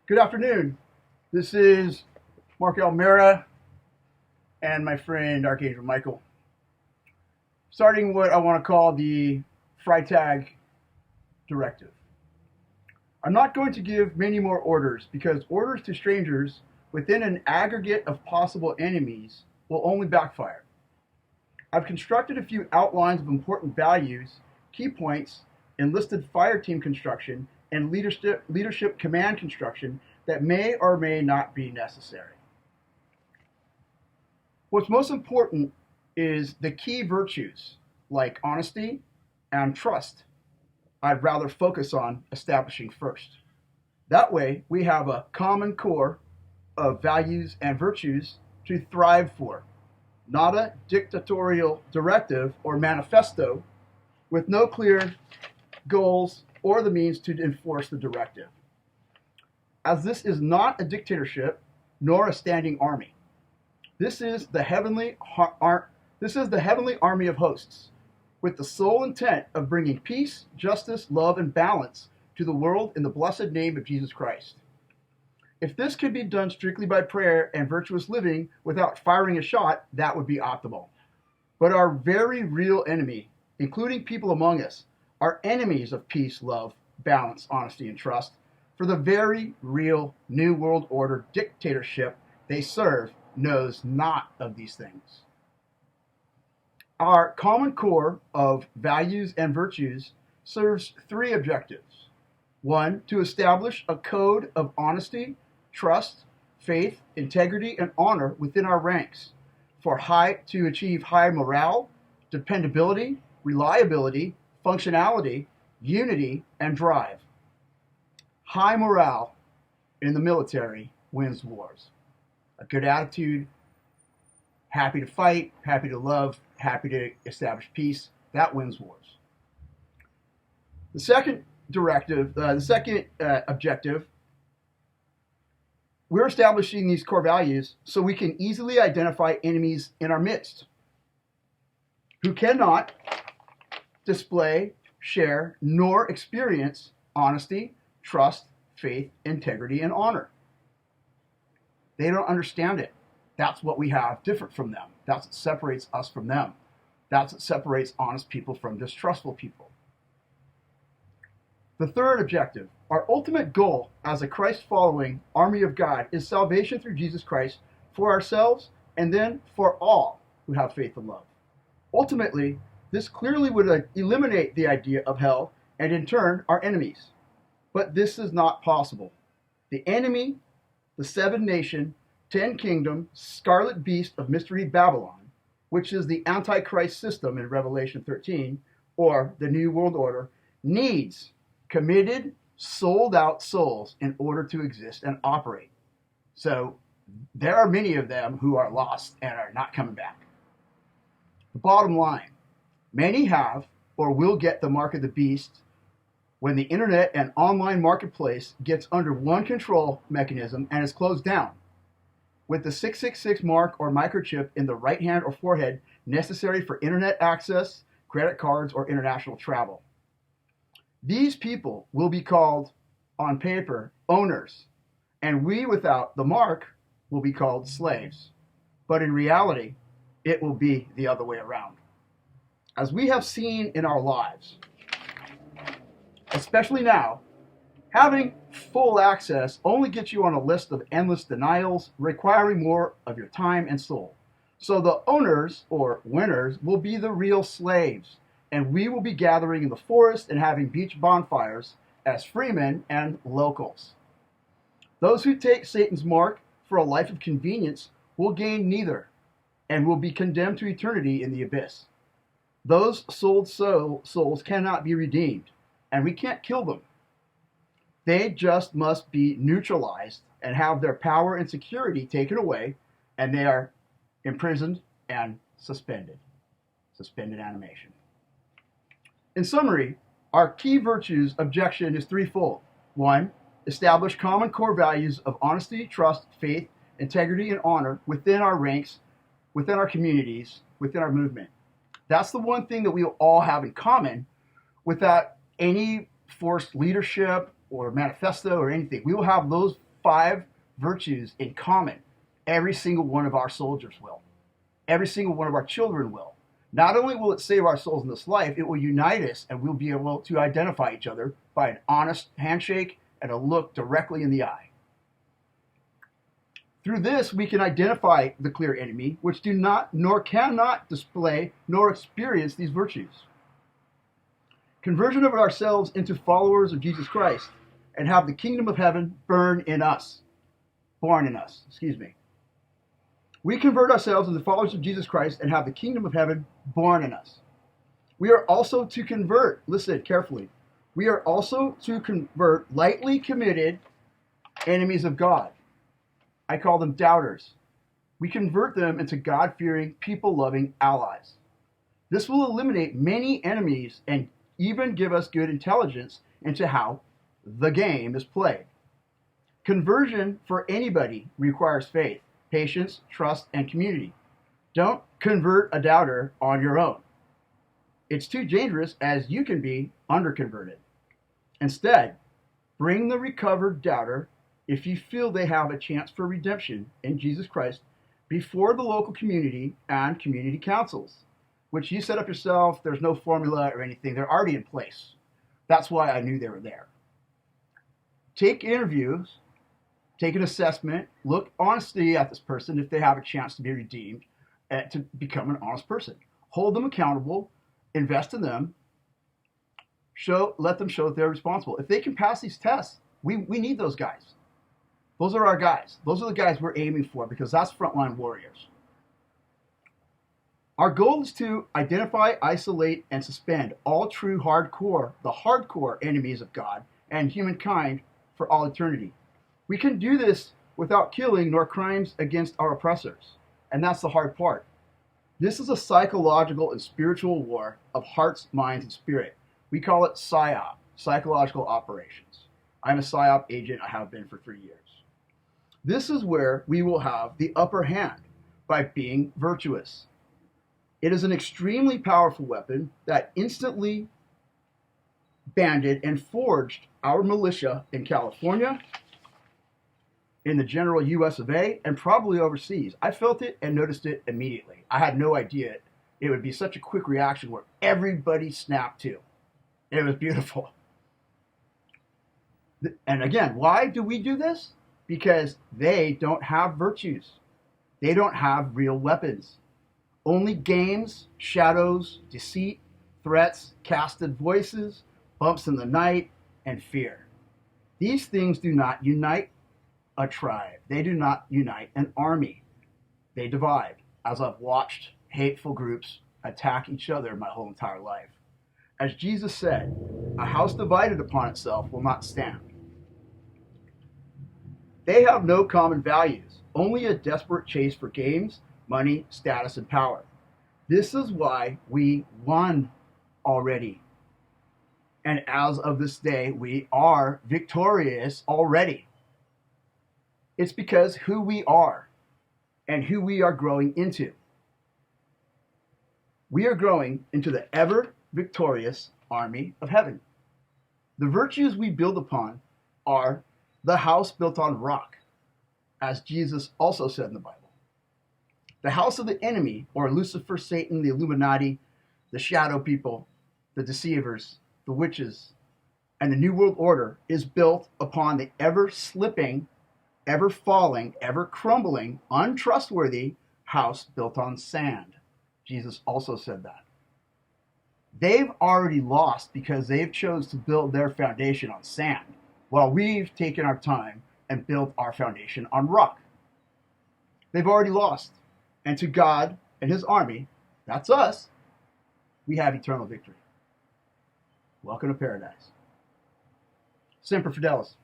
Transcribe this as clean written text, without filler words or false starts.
Good afternoon. This is Mark Almera and my friend Archangel Michael. Starting what I want to call the Freitag Directive. I'm not going to give many more orders because orders to strangers within an aggregate of possible enemies will only backfire. I've constructed a few outlines of important values, key points, enlisted fire team construction, and leadership command construction that may or may not be necessary. What's most important is the key virtues like honesty and trust. I'd rather focus on establishing first. That way, we have a common core of values and virtues to thrive for, not a dictatorial directive or manifesto with no clear goals or the means to enforce the directive. As this is not a dictatorship nor a standing army. This is the heavenly army of hosts, with the sole intent of bringing peace, justice, love, and balance to the world in the blessed name of Jesus Christ. If this could be done strictly by prayer and virtuous living without firing a shot, that would be optimal. But our very real enemy, including people among us, are enemies of peace, love, balance, honesty, and trust for the very real New World Order dictatorship they serve knows not of these things. Our common core of values and virtues serves three objectives. One, to establish a code of honesty, trust, faith, integrity, and honor within our ranks to achieve high morale, dependability, reliability, functionality, unity, and drive. High morale in the military wins wars. A good attitude, happy to fight, happy to love, happy to establish peace, that wins wars. The second objective, we're establishing these core values so we can easily identify enemies in our midst who cannot display, share, nor experience honesty, trust, faith, integrity, and honor. They don't understand it. That's what we have different from them. That's what separates us from them. That's what separates honest people from distrustful people. The third objective, our ultimate goal as a Christ-following army of God is salvation through Jesus Christ for ourselves and then for all who have faith and love. Ultimately, this clearly would eliminate the idea of hell and in turn our enemies. But this is not possible. The enemy, the 7-nation, 10-kingdom, scarlet beast of mystery Babylon, which is the Antichrist system in Revelation 13, or the New World Order, needs committed, sold-out souls in order to exist and operate. So there are many of them who are lost and are not coming back. The bottom line, many have or will get the mark of the beast when the internet and online marketplace gets under one control mechanism and is closed down, with the 666 mark or microchip in the right hand or forehead necessary for internet access, credit cards, or international travel. These people will be called, on paper, owners, and we without the mark will be called slaves. But in reality, it will be the other way around. As we have seen in our lives, especially now, having full access only gets you on a list of endless denials, requiring more of your time and soul. So the owners, or winners, will be the real slaves, and we will be gathering in the forest and having beach bonfires as freemen and locals. Those who take Satan's mark for a life of convenience will gain neither, and will be condemned to eternity in the abyss. Those sold souls cannot be redeemed, and we can't kill them. They just must be neutralized and have their power and security taken away, and they are imprisoned and suspended. Suspended animation. In summary, our key virtues objection is threefold. One, establish common core values of honesty, trust, faith, integrity, and honor within our ranks, within our communities, within our movement. That's the one thing that we all have in common without any forced leadership or manifesto or anything. We will have those 5 virtues in common. Every single one of our soldiers will. Every single one of our children will. Not only will it save our souls in this life, it will unite us, and we'll be able to identify each other by an honest handshake and a look directly in the eye. Through this, we can identify the clear enemy, which do not nor cannot display nor experience these virtues. Conversion of ourselves into followers of Jesus Christ and have the kingdom of heaven born in us. We convert ourselves into followers of Jesus Christ and have the kingdom of heaven born in us. We are also to convert, listen carefully, we are also to convert lightly committed enemies of God. I call them doubters. We convert them into God-fearing, people-loving allies. This will eliminate many enemies and even give us good intelligence into how the game is played. Conversion for anybody requires faith, patience, trust, and community. Don't convert a doubter on your own. It's too dangerous, as you can be underconverted. Instead, bring the recovered doubter, if you feel they have a chance for redemption in Jesus Christ, before the local community and community councils, which you set up yourself. There's no formula or anything. They're already in place. That's why I knew they were there. Take interviews, take an assessment, look honestly at this person if they have a chance to be redeemed, to become an honest person. Hold them accountable, invest in them, let them show that they're responsible. If they can pass these tests, we need those guys. Those are our guys. Those are the guys we're aiming for, because that's frontline warriors. Our goal is to identify, isolate, and suspend all true the hardcore enemies of God and humankind for all eternity. We can do this without killing nor crimes against our oppressors. And that's the hard part. This is a psychological and spiritual war of hearts, minds, and spirit. We call it PSYOP, psychological operations. I'm a PSYOP agent. I have been for 3 years. This is where we will have the upper hand by being virtuous. It is an extremely powerful weapon that instantly banded and forged our militia in California, in the general US of A, and probably overseas. I felt it and noticed it immediately. I had no idea it would be such a quick reaction where everybody snapped to. It was beautiful. And again, why do we do this? Because they don't have virtues. They don't have real weapons. Only games, shadows, deceit, threats, casted voices, bumps in the night, and fear. These things do not unite a tribe. They do not unite an army. They divide, as I've watched hateful groups attack each other my whole entire life. As Jesus said, a house divided upon itself will not stand. They have no common values, only a desperate chase for games, money, status, and power. This is why we won already. And as of this day, we are victorious already. It's because who we are and who we are growing into. We are growing into the ever victorious army of heaven. The virtues we build upon are the house built on rock, as Jesus also said in the Bible. The house of the enemy, or Lucifer, Satan, the Illuminati, the shadow people, the deceivers, the witches, and the New World Order is built upon the ever slipping, ever falling, ever crumbling, untrustworthy house built on sand. Jesus also said that. They've already lost because they've chose to build their foundation on sand, while we've taken our time and built our foundation on rock. They've already lost. And to God and his army, that's us, we have eternal victory. Welcome to paradise. Semper Fidelis.